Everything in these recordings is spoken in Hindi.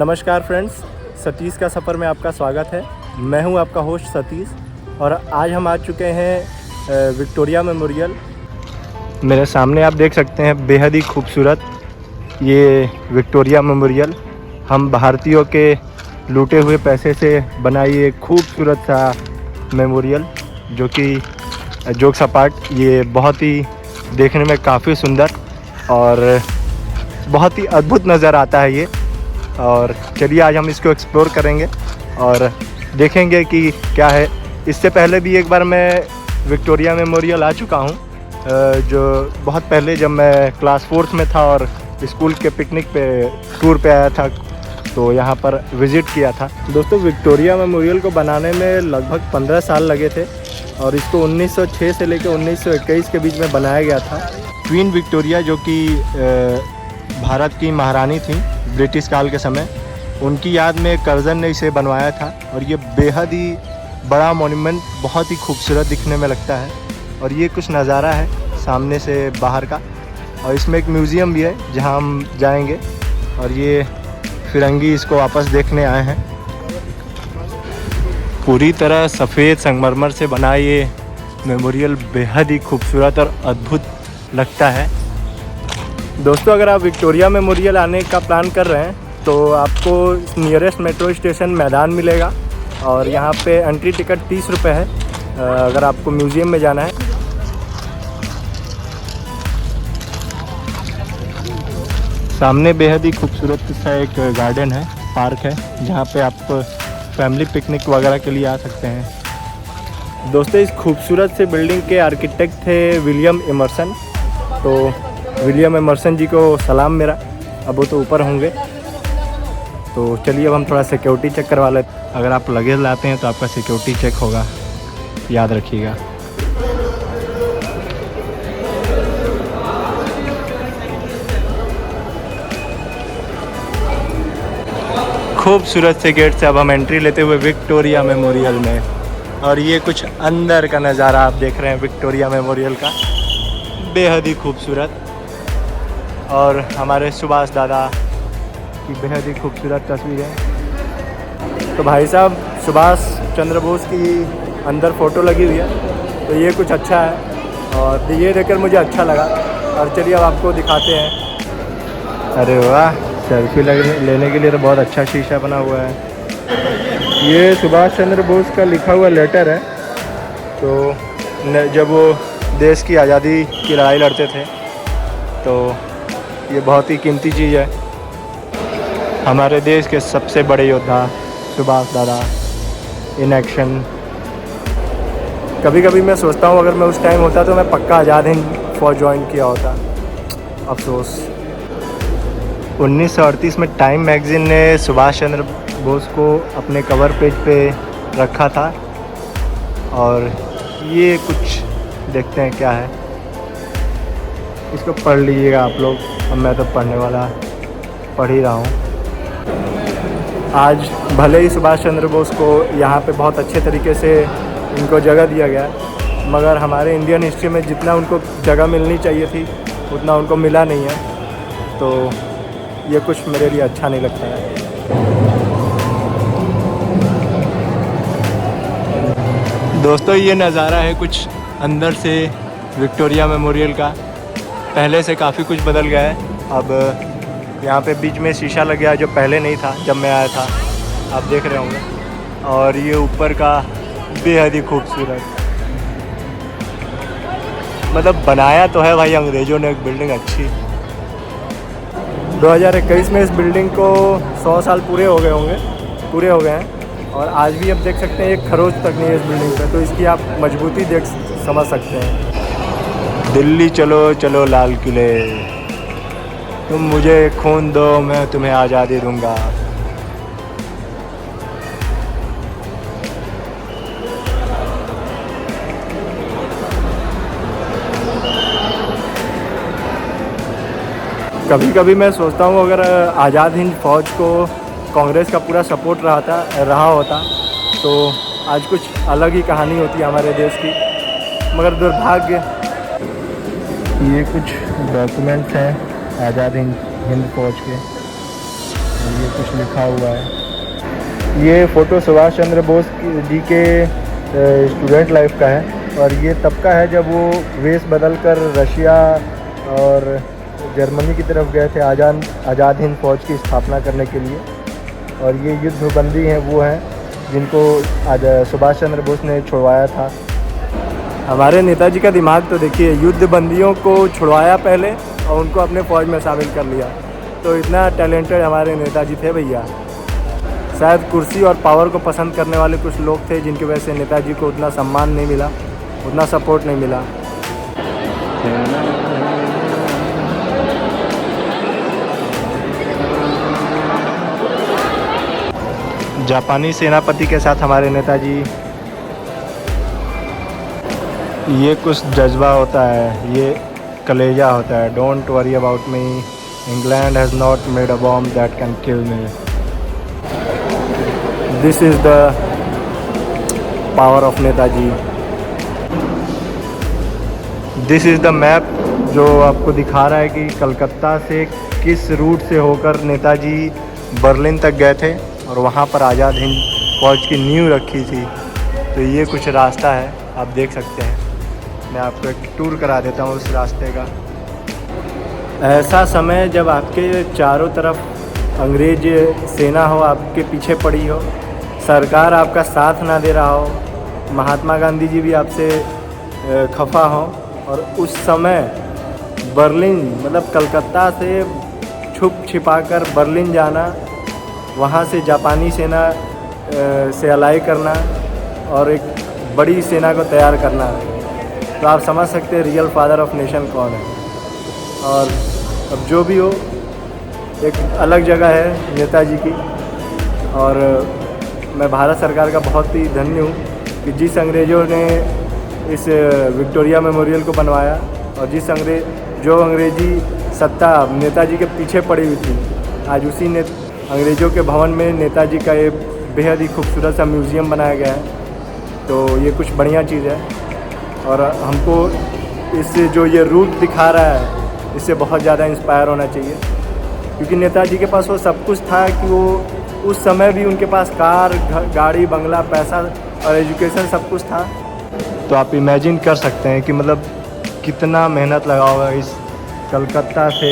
नमस्कार फ्रेंड्स, सतीश का सफ़र में आपका स्वागत है। मैं हूं आपका होस्ट सतीश और आज हम आ चुके हैं विक्टोरिया मेमोरियल। मेरे सामने आप देख सकते हैं बेहद ही खूबसूरत ये विक्टोरिया मेमोरियल। हम भारतीयों के लूटे हुए पैसे से बनाई एक खूबसूरत सा मेमोरियल, जो कि जोक्स अपार्ट ये बहुत ही देखने में काफ़ी सुंदर और बहुत ही अद्भुत नज़र आता है ये। और चलिए आज हम इसको एक्सप्लोर करेंगे और देखेंगे कि क्या है। इससे पहले भी एक बार मैं विक्टोरिया मेमोरियल आ चुका हूँ, जो बहुत पहले जब मैं क्लास 4th में था और स्कूल के पिकनिक पे टूर पे आया था, तो यहाँ पर विज़िट किया था। दोस्तों, विक्टोरिया मेमोरियल को बनाने में लगभग 15 साल लगे थे और इसको 1906 से लेकर 1921 के बीच में बनाया गया था। क्वीन विक्टोरिया, जो कि भारत की महारानी थी ब्रिटिश काल के समय, उनकी याद में कर्जन ने इसे बनवाया था। और ये बेहद ही बड़ा मॉन्यूमेंट बहुत ही खूबसूरत दिखने में लगता है। और ये कुछ नज़ारा है सामने से बाहर का, और इसमें एक म्यूज़ियम भी है जहां हम जाएंगे। और ये फिरंगी इसको वापस देखने आए हैं। पूरी तरह सफ़ेद संगमरमर से बना ये मेमोरियल बेहद ही खूबसूरत और अद्भुत लगता है। दोस्तों, अगर आप विक्टोरिया मेमोरियल आने का प्लान कर रहे हैं तो आपको नियरेस्ट मेट्रो स्टेशन मैदान मिलेगा और यहाँ पे एंट्री टिकट 30 रुपये है अगर आपको म्यूज़ियम में जाना है। सामने बेहद ही खूबसूरत सा एक गार्डन है, पार्क है, जहाँ पे आप फैमिली पिकनिक वगैरह के लिए आ सकते हैं। दोस्तों, इस खूबसूरत से बिल्डिंग के आर्किटेक्ट थे विलियम एमर्सन। तो विलियम एमर्सन जी को सलाम मेरा। अब वो तो ऊपर होंगे, तो चलिए अब हम थोड़ा सिक्योरिटी चेक करवा लेते हैं। अगर आप लगेज लाते हैं तो आपका सिक्योरिटी चेक होगा, याद रखिएगा। खूबसूरत से गेट से अब हम एंट्री लेते हुए विक्टोरिया मेमोरियल में। और ये कुछ अंदर का नज़ारा आप देख रहे हैं विक्टोरिया मेमोरियल का, बेहद ही खूबसूरत। और हमारे सुभाष दादा की बेहद ही खूबसूरत तस्वीर है। तो भाई साहब सुभाष चंद्र बोस की अंदर फ़ोटो लगी हुई है, तो ये कुछ अच्छा है और ये देखकर मुझे अच्छा लगा। और चलिए अब आपको दिखाते हैं। अरे वाह, सेल्फी लेने के लिए तो बहुत अच्छा शीशा बना हुआ है। ये सुभाष चंद्र बोस का लिखा हुआ लेटर है। तो जब वो देश की आज़ादी की लड़ाई लड़ते थे, तो ये बहुत ही कीमती चीज़ है। हमारे देश के सबसे बड़े योद्धा सुभाष दादा इन एक्शन। कभी कभी मैं सोचता हूँ अगर मैं उस टाइम होता तो मैं पक्का आज़ाद हिंद फौज ज्वाइन किया होता। अफसोस। 1938 में टाइम मैगज़ीन ने सुभाष चंद्र बोस को अपने कवर पेज पे रखा था। और ये कुछ देखते हैं क्या है, इसको पढ़ लीजिएगा आप लोग। अब मैं तो पढ़ने वाला पढ़ ही रहा हूँ। आज भले ही सुभाष चंद्र बोस को यहाँ पे बहुत अच्छे तरीके से इनको जगह दिया गया, मगर हमारे इंडियन हिस्ट्री में जितना उनको जगह मिलनी चाहिए थी उतना उनको मिला नहीं है। तो ये कुछ मेरे लिए अच्छा नहीं लगता है। दोस्तों, ये नज़ारा है कुछ अंदर से विक्टोरिया मेमोरियल का। पहले से काफ़ी कुछ बदल गया है। अब यहाँ पे बीच में शीशा लग गया, जो पहले नहीं था जब मैं आया था, आप देख रहे होंगे। और ये ऊपर का बेहद ही खूबसूरत, मतलब बनाया तो है भाई अंग्रेज़ों ने एक बिल्डिंग अच्छी। 2021 में इस बिल्डिंग को 100 साल पूरे हो गए हैं। और आज भी आप देख सकते हैं एक खरोच तक नहीं है इस बिल्डिंग पे, तो इसकी आप मजबूती समझ सकते हैं। दिल्ली चलो चलो लाल किले, तुम मुझे खून दो मैं तुम्हें आज़ादी दूंगा। कभी कभी मैं सोचता हूँ अगर आज़ाद हिंद फौज को कांग्रेस का पूरा सपोर्ट रहा होता तो आज कुछ अलग ही कहानी होती हमारे देश की। मगर दुर्भाग्य, ये कुछ डॉक्यूमेंट्स हैं आज़ाद हिंद फौज के। ये कुछ लिखा हुआ है। ये फ़ोटो सुभाष चंद्र बोस जी के स्टूडेंट लाइफ का है और ये तब का है जब वो वेश बदल कर रशिया और जर्मनी की तरफ गए थे आज़ाद हिंद फौज की स्थापना करने के लिए। और ये युद्धबंदी हैं वो हैं जिनको आज सुभाष चंद्र बोस ने छुड़वाया था। हमारे नेताजी का दिमाग तो देखिए, युद्धबंदियों को छुड़वाया पहले और उनको अपने फ़ौज में शामिल कर लिया। तो इतना टैलेंटेड हमारे नेताजी थे भैया। शायद कुर्सी और पावर को पसंद करने वाले कुछ लोग थे जिनकी वजह से नेताजी को उतना सम्मान नहीं मिला, उतना सपोर्ट नहीं मिला। जापानी सेनापति के साथ हमारे नेताजी। ये कुछ जज्बा होता है, ये कलेजा होता है। Don't worry about me, England has not made a bomb that can kill me. This is the power of Netaji. This is the map जो आपको दिखा रहा है कि कलकत्ता से किस रूट से होकर नेताजी बर्लिन तक गए थे और वहाँ पर आज़ाद हिंद फौज की नींव रखी थी। तो ये कुछ रास्ता है, आप देख सकते हैं। मैं आपको एक टूर करा देता हूँ उस रास्ते का। ऐसा समय जब आपके चारों तरफ अंग्रेज सेना हो, आपके पीछे पड़ी हो, सरकार आपका साथ ना दे रहा हो, महात्मा गांधी जी भी आपसे खफा हो, और उस समय बर्लिन मतलब कलकत्ता से छुप छिपाकर बर्लिन जाना, वहाँ से जापानी सेना से अलाई करना और एक बड़ी सेना को तैयार करना, तो आप समझ सकते हैं रियल फादर ऑफ नेशन कौन है। और अब जो भी हो, एक अलग जगह है नेताजी की। और मैं भारत सरकार का बहुत ही धन्य हूँ कि जिस अंग्रेज़ों ने इस विक्टोरिया मेमोरियल को बनवाया और जो अंग्रेज़ी सत्ता नेताजी के पीछे पड़ी हुई थी, आज उसी ने अंग्रेज़ों के भवन में नेताजी का ये बेहद ही खूबसूरत सा म्यूज़ियम बनाया गया है। तो ये कुछ बढ़िया चीज़ है और हमको इससे जो ये रूट दिखा रहा है, इससे बहुत ज़्यादा इंस्पायर होना चाहिए, क्योंकि नेताजी के पास वो सब कुछ था कि वो उस समय भी उनके पास कार, गाड़ी, बंगला, पैसा और एजुकेशन सब कुछ था। तो आप इमेजिन कर सकते हैं कि मतलब कितना मेहनत लगा होगा इस कलकत्ता से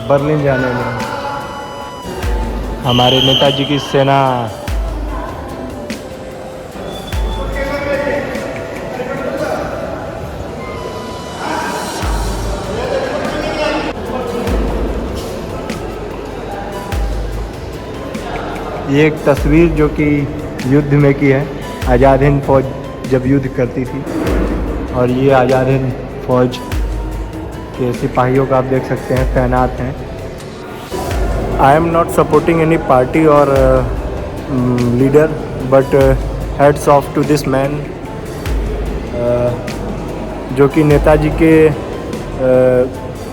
बर्लिन जाने में। हमारे नेताजी की सेना ये एक तस्वीर जो कि युद्ध में की है, आज़ाद हिंद फौज जब युद्ध करती थी। और ये आज़ाद हिंद फौज के सिपाहियों का आप देख सकते हैं तैनात हैं। I am not supporting any party और leader, but hats off to this man, जो कि नेताजी के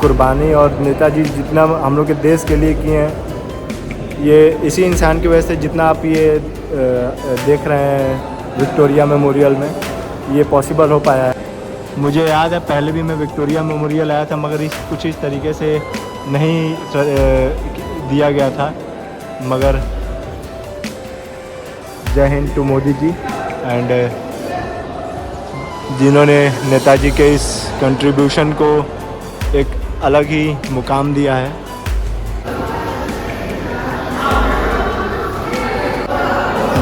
कुर्बानी और नेताजी जितना हम लोग के देश के लिए किए हैं, ये इसी इंसान की वजह से जितना आप ये देख रहे हैं विक्टोरिया मेमोरियल में, ये पॉसिबल हो पाया है। मुझे याद है पहले भी मैं विक्टोरिया मेमोरियल आया था, मगर कुछ इस तरीके से नहीं दिया गया था। मगर जय हिंद टू मोदी जी एंड जिन्होंने नेताजी के इस कंट्रीब्यूशन को एक अलग ही मुकाम दिया है।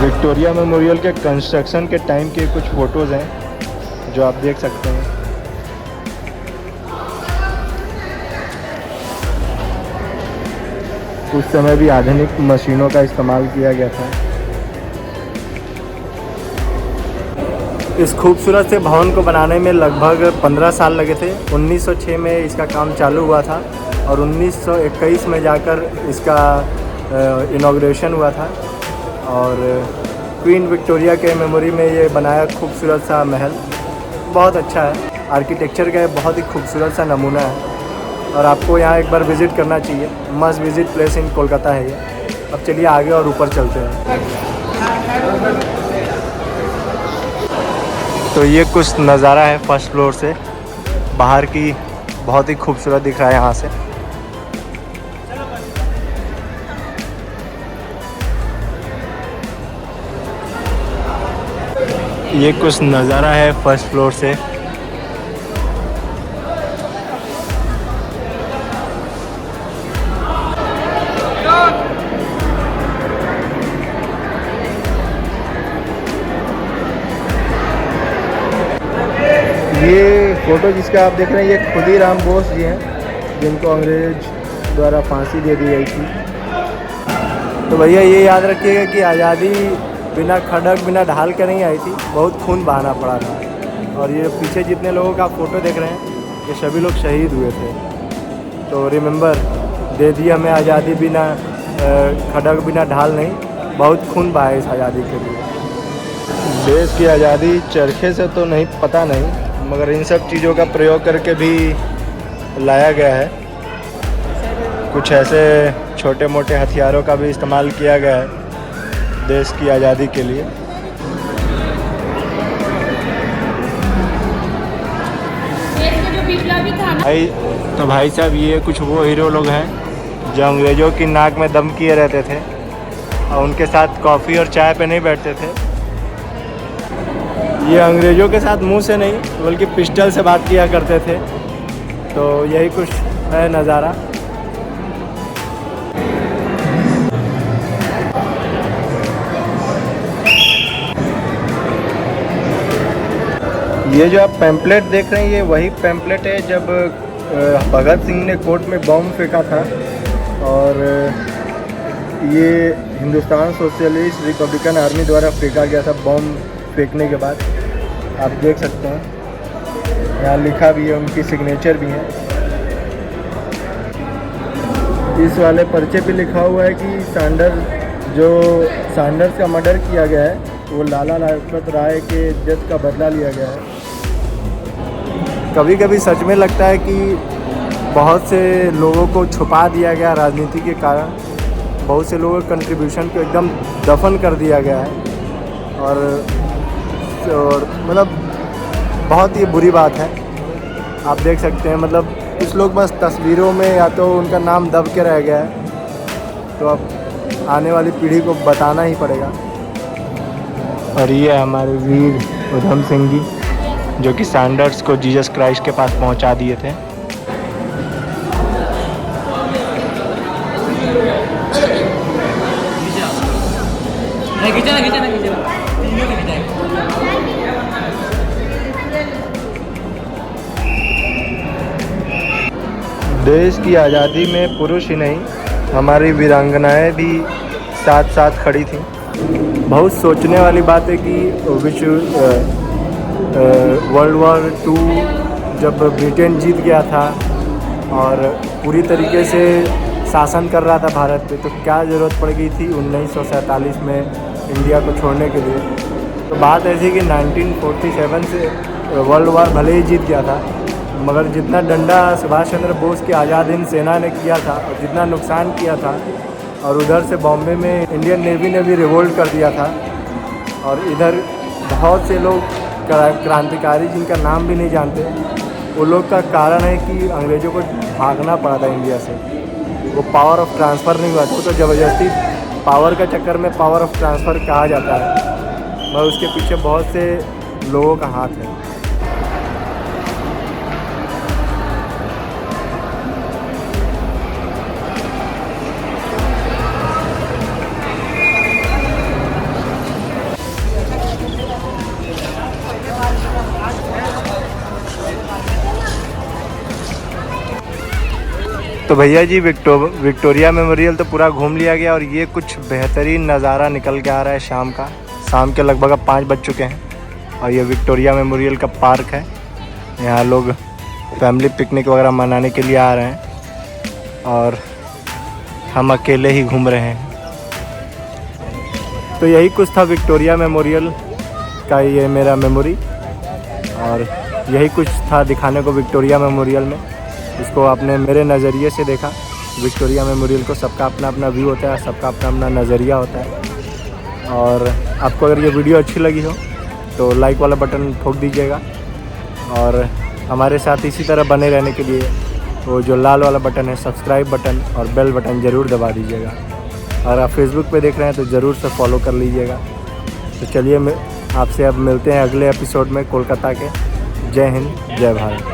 विक्टोरिया मेमोरियल के कंस्ट्रक्शन के टाइम के कुछ फ़ोटोज़ हैं जो आप देख सकते हैं। उस समय भी आधुनिक मशीनों का इस्तेमाल किया गया था। इस खूबसूरत से भवन को बनाने में लगभग 15 साल लगे थे। 1906 में इसका काम चालू हुआ था और 1921 में जाकर इसका इनॉग्रेशन हुआ था। और क्वीन विक्टोरिया के मेमोरी में ये बनाया खूबसूरत सा महल बहुत अच्छा है। आर्किटेक्चर का बहुत ही खूबसूरत सा नमूना है और आपको यहाँ एक बार विज़िट करना चाहिए। Must visit place in Kolkata है ये। अब चलिए आगे और ऊपर चलते हैं। तो ये कुछ नज़ारा है फर्स्ट फ्लोर से बाहर की, बहुत ही खूबसूरत दिख रहा है यहाँ से। ये कुछ नज़ारा है फर्स्ट फ्लोर से। ये फ़ोटो जिसका आप देख रहे हैं ये खुदीराम बोस जी हैं, जिनको अंग्रेज द्वारा फांसी दे दी गई थी। तो भैया ये याद रखिएगा कि आज़ादी बिना खड़क बिना ढाल के नहीं आई थी, बहुत खून बहाना पड़ा था। और ये पीछे जितने लोगों का फ़ोटो देख रहे हैं ये सभी लोग शहीद हुए थे। तो रिमेंबर, दे दी हमें आज़ादी बिना खड़क बिना ढाल नहीं, बहुत खून बहाया इस आज़ादी के लिए। देश की आज़ादी चरखे से तो नहीं, पता नहीं, मगर इन सब चीज़ों का प्रयोग करके भी लाया गया है। कुछ ऐसे छोटे मोटे हथियारों का भी इस्तेमाल किया गया है देश की आज़ादी के लिए। भाई साहब ये कुछ वो हीरो लोग हैं जो अंग्रेज़ों की नाक में दम किए रहते थे और उनके साथ कॉफ़ी और चाय पे नहीं बैठते थे। ये अंग्रेज़ों के साथ मुंह से नहीं बल्कि पिस्टल से बात किया करते थे। तो यही कुछ है नज़ारा। ये जो आप पैम्पलेट देख रहे हैं ये वही पैम्पलेट है जब भगत सिंह ने कोर्ट में बॉम्ब फेंका था। और ये हिंदुस्तान सोशलिस्ट रिपब्लिकन आर्मी द्वारा फेंका गया था। बॉम्ब फेंकने के बाद आप देख सकते हैं यहाँ लिखा भी है, उनकी सिग्नेचर भी है। इस वाले पर्चे पे लिखा हुआ है कि सैंडर्स का मर्डर किया गया है, वो लाला लाजपत राय के डेथ का बदला लिया गया है। कभी कभी सच में लगता है कि बहुत से लोगों को छुपा दिया गया राजनीति के कारण। बहुत से लोगों के कंट्रीब्यूशन को एकदम दफन कर दिया गया है और मतलब बहुत ही बुरी बात है। आप देख सकते हैं मतलब कुछ लोग बस तस्वीरों में या तो उनका नाम दब के रह गया है, तो अब आने वाली पीढ़ी को बताना ही पड़ेगा। और ये हमारे वीर उधम सिंह जी जो कि सैंडर्स को जीसस क्राइस्ट के पास पहुंचा दिए थे। देश की आज़ादी में पुरुष ही नहीं हमारी वीरांगनाएं भी साथ साथ खड़ी थीं। बहुत सोचने वाली बात है कि वर्ल्ड वॉर 2 जब ब्रिटेन जीत गया था और पूरी तरीके से शासन कर रहा था भारत पे, तो क्या ज़रूरत पड़ गई थी 1947 में इंडिया को छोड़ने के लिए। तो बात ऐसी कि 1947 से वर्ल्ड वॉर भले ही जीत गया था, मगर जितना डंडा सुभाष चंद्र बोस की आज़ाद हिंद सेना ने किया था और जितना नुकसान किया था, और उधर से बॉम्बे में इंडियन नेवी ने भी रिवोल्ट कर दिया था, और इधर बहुत से लोग क्रांतिकारी जिनका नाम भी नहीं जानते, वो लोग का कारण है कि अंग्रेज़ों को भागना पड़ा था इंडिया से। वो पावर ऑफ ट्रांसफ़र नहीं हुआ, तो ज़बरदस्ती पावर का चक्कर में पावर ऑफ ट्रांसफ़र कहा जाता है, मगर उसके पीछे बहुत से लोगों का हाथ है। तो भैया जी विक्टोरिया मेमोरियल तो पूरा घूम लिया गया, और ये कुछ बेहतरीन नज़ारा निकल के आ रहा है शाम के लगभग 5 बज चुके हैं। और ये विक्टोरिया मेमोरियल का पार्क है, यहाँ लोग फैमिली पिकनिक वगैरह मनाने के लिए आ रहे हैं और हम अकेले ही घूम रहे हैं। तो यही कुछ था विक्टोरिया मेमोरियल का ये मेरा मेमोरी, और यही कुछ था दिखाने को विक्टोरिया मेमोरियल में। इसको आपने मेरे नज़रिए से देखा। विक्टोरिया मेमोरियल को सबका अपना अपना व्यू होता है, सबका अपना अपना नज़रिया होता है। और आपको अगर ये वीडियो अच्छी लगी हो तो लाइक वाला बटन ठोक दीजिएगा, और हमारे साथ इसी तरह बने रहने के लिए वो जो लाल वाला बटन है सब्सक्राइब बटन और बेल बटन ज़रूर दबा दीजिएगा। और आप फेसबुक पे देख रहे हैं तो ज़रूर से फॉलो कर लीजिएगा। तो चलिए आपसे अब मिलते हैं अगले एपिसोड में कोलकाता के। जय हिंद, जय भारत।